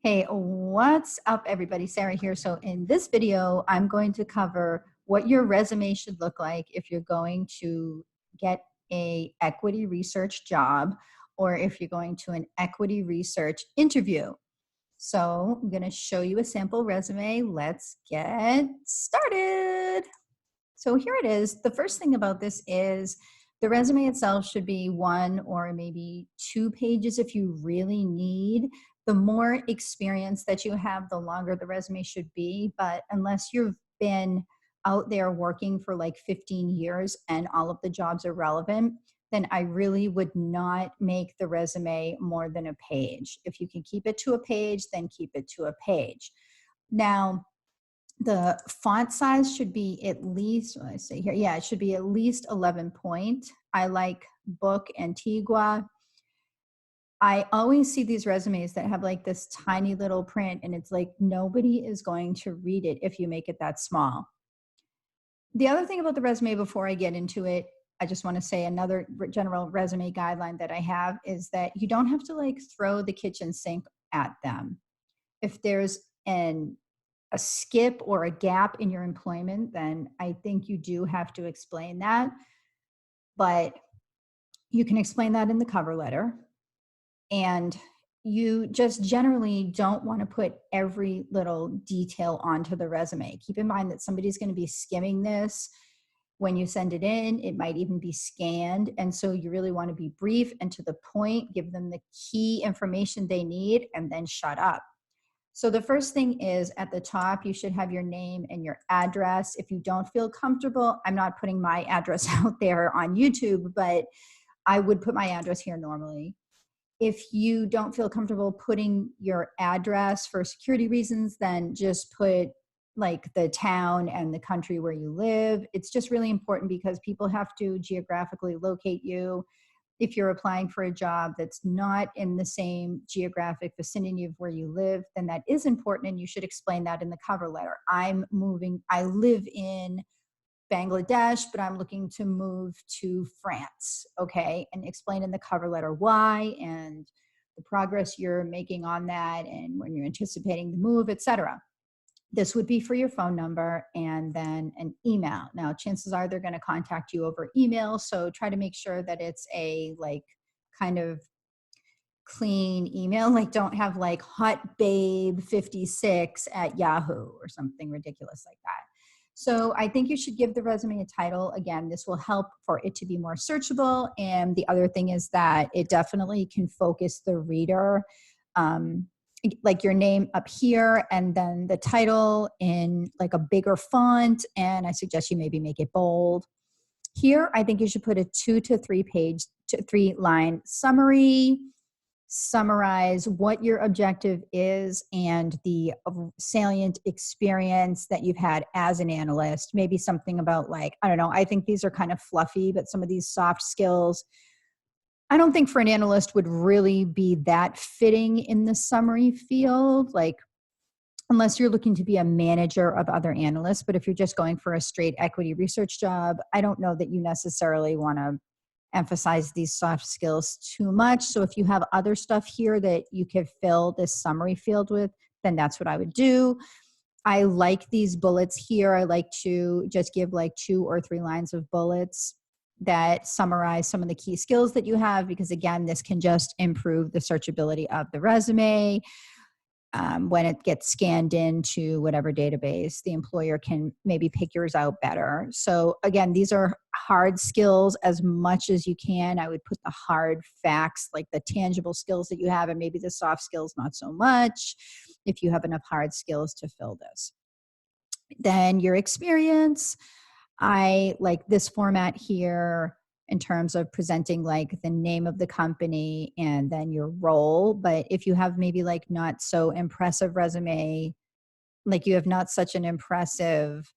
Hey, what's up, everybody? Sarah here. So, in this video, I'm going to cover what your resume should look like if you're going to get a equity research job or if you're going to an equity research interview. So, I'm going to show you a sample resume. Let's get started. So, here it is. The first thing about this is the resume itself should be 1 or maybe 2 pages if you really need. The more experience that you have, the longer the resume should be. But unless you've been out there working for like 15 years and all of the jobs are relevant, then I really would not make the resume more than a page. If you can keep it to a page, then keep it to a page. Now, the font size should be at least, I say here, yeah, it should be at least 11 point. I like Book Antigua. I always see these resumes that have like this tiny little print, and it's like nobody is going to read it if you make it that small. The other thing about the resume before I get into it, I just want to say another general resume guideline that I have is that you don't have to like throw the kitchen sink at them. If there's a skip or a gap in your employment, then I think you do have to explain that. But you can explain that in the cover letter. And you just generally don't want to put every little detail onto the resume. Keep in mind that somebody's going to be skimming this when you send it in. It might even be scanned. And so you really want to be brief and to the point, give them the key information they need, and then shut up. So the first thing is at the top, you should have your name and your address. If you don't feel comfortable, I'm not putting my address out there on YouTube, but I would put my address here normally. If you don't feel comfortable putting your address for security reasons, then just put like the town and the country where you live. It's just really important because people have to geographically locate you. If you're applying for a job that's not in the same geographic vicinity of where you live, then that is important and you should explain that in the cover letter. I live in Bangladesh, but I'm looking to move to France, okay? And explain in the cover letter why and the progress you're making on that and when you're anticipating the move, etc. This would be for your phone number and then an email. Now, chances are they're going to contact you over email, so try to make sure that it's a like kind of clean email. Like don't have like hotbabe56@yahoo or something ridiculous like that. So I think you should give the resume a title. Again, this will help for it to be more searchable. And the other thing is that it definitely can focus the reader. Like your name up here and then the title in like a bigger font. And I suggest you maybe make it bold. Here, I think you should put a 2 to 3 page, 3 line summary, summarize what your objective is and the salient experience that you've had as an analyst. Maybe something about like, I don't know, I think these are kind of fluffy, but some of these soft skills, I don't think for an analyst would really be that fitting in the summary field, like unless you're looking to be a manager of other analysts. But if you're just going for a straight equity research job, I don't know that you necessarily want to emphasize these soft skills too much. So if you have other stuff here that you could fill this summary field with, then that's what I would do. I like these bullets here. I like to just give like 2 or 3 lines of bullets that summarize some of the key skills that you have, because again, this can just improve the searchability of the resume. When it gets scanned into whatever database, the employer can maybe pick yours out better. So again, these are hard skills as much as you can. I would put the hard facts, like the tangible skills that you have, and maybe the soft skills, not so much, if you have enough hard skills to fill this. Then your experience. I like this format here in terms of presenting like the name of the company and then your role. But if you have maybe like not so impressive resume, like you have not such an impressive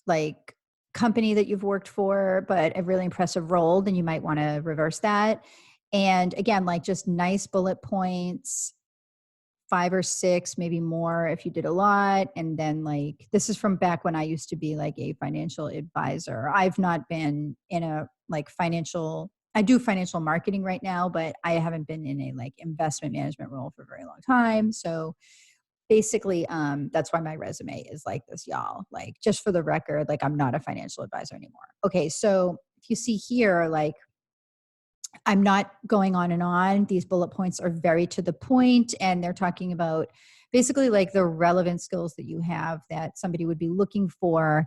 like company that you've worked for, but a really impressive role, then you might want to reverse that. And again, like just nice bullet points, 5 or 6, maybe more if you did a lot. And then like, this is from back when I used to be like a financial advisor. I've not been in a like financial I do financial marketing right now, but I haven't been in a like investment management role for a very long time. So basically, that's why my resume is like this, y'all. Like, just for the record, like I'm not a financial advisor anymore. Okay, so if you see here, like I'm not going on and on. These bullet points are very to the point, and they're talking about basically like the relevant skills that you have that somebody would be looking for.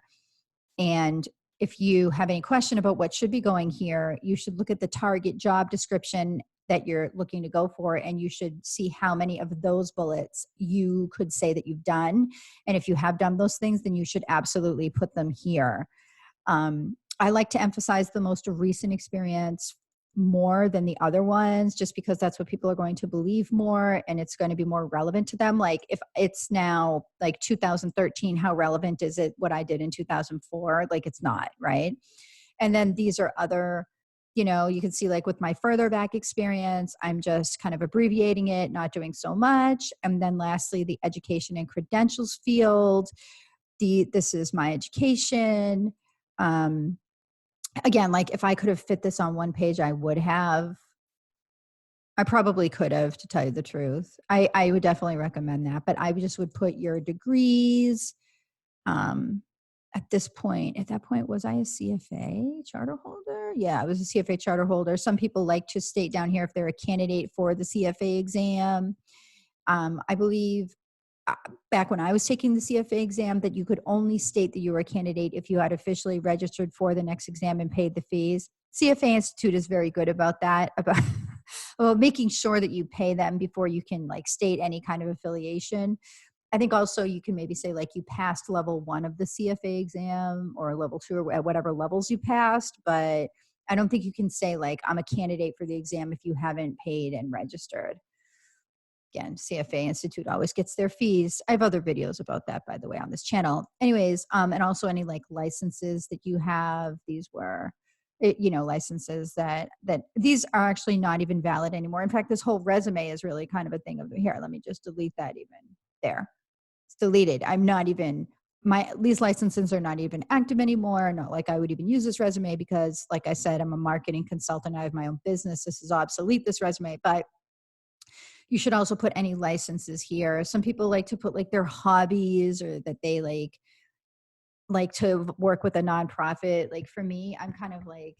And if you have any question about what should be going here, you should look at the target job description that you're looking to go for, and you should see how many of those bullets you could say that you've done. And if you have done those things, then you should absolutely put them here. I like to emphasize the most recent experience more than the other ones, just because that's what people are going to believe more and it's going to be more relevant to them. Like if it's now like 2013, how relevant is it what I did in 2004? Like it's not, right? And then these are other, you can see like with my further back experience, I'm just kind of abbreviating it, not doing so much. And then lastly, the education and credentials field. This is my education. Um, Again, like if I could have fit this on one page, I would have. I probably could have, to tell you the truth. I would definitely recommend that, but I just would put your degrees. Um, at that point, was I a CFA charter holder? Yeah, I was a CFA charter holder. Some people like to state down here if they're a candidate for the CFA exam. I believe uh, back when I was taking the CFA exam that you could only state that you were a candidate if you had officially registered for the next exam and paid the fees. CFA Institute is very good about that, about well, making sure that you pay them before you can like state any kind of affiliation. I think also you can maybe say like you passed level 1 of the CFA exam or level 2 or at whatever levels you passed, but I don't think you can say like I'm a candidate for the exam if you haven't paid and registered. Again, CFA Institute always gets their fees. I have other videos about that, by the way, on this channel. Anyways, and also any like licenses that you have. These were, licenses that these are actually not even valid anymore. In fact, this whole resume is really kind of a thing of here. Let me just delete that even there. It's deleted. I'm not even these licenses are not even active anymore. Not like I would even use this resume because, like I said, I'm a marketing consultant. I have my own business. This is obsolete, this resume, but you should also put any licenses here. Some people like to put like their hobbies or that they like to work with a nonprofit. Like for me, I'm kind of like,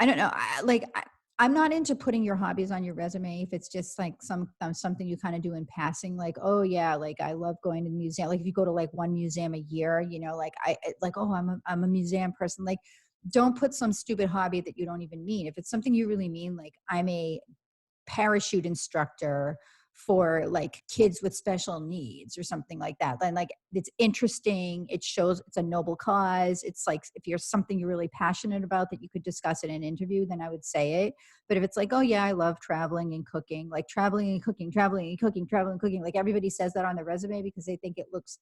I don't know. I'm not into putting your hobbies on your resume if it's just like something you kind of do in passing. Like, oh yeah, like I love going to the museum. Like if you go to like one museum a year, like oh I'm a museum person. Like don't put some stupid hobby that you don't even mean. If it's something you really mean, like I'm a parachute instructor for like kids with special needs or something like that. Then like it's interesting, it shows it's a noble cause. It's like if you're something you're really passionate about that you could discuss in an interview, then I would say it. But if it's like, oh yeah, I love traveling and cooking, like traveling and cooking, traveling and cooking, traveling and cooking, like everybody says that on their resume because they think it looks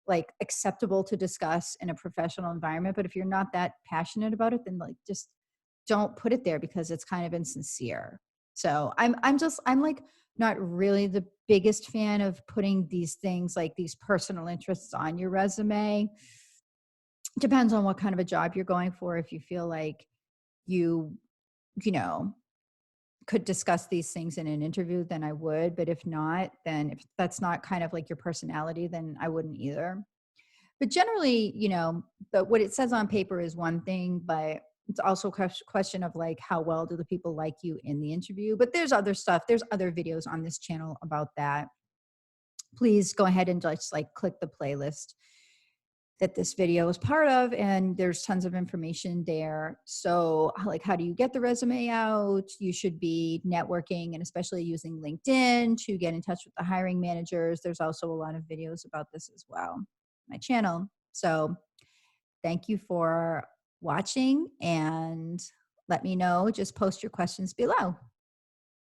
like acceptable to discuss in a professional environment. But if you're not that passionate about it, then like just don't put it there because it's kind of insincere. So I'm like not really the biggest fan of putting these things like these personal interests on your resume. Depends on what kind of a job you're going for. If you feel like you, you know, could discuss these things in an interview, then I would. But if not, then if that's not kind of like your personality, then I wouldn't either. But generally, but what it says on paper is one thing, but it's also a question of like how well do the people like you in the interview. But there's other stuff. There's other videos on this channel about that. Please go ahead and just like click the playlist that this video is part of, and there's tons of information there. So like how do you get the resume out? You should be networking and especially using LinkedIn to get in touch with the hiring managers. There's also a lot of videos about this as well, my channel. So thank you for watching, and let me know, just post your questions below.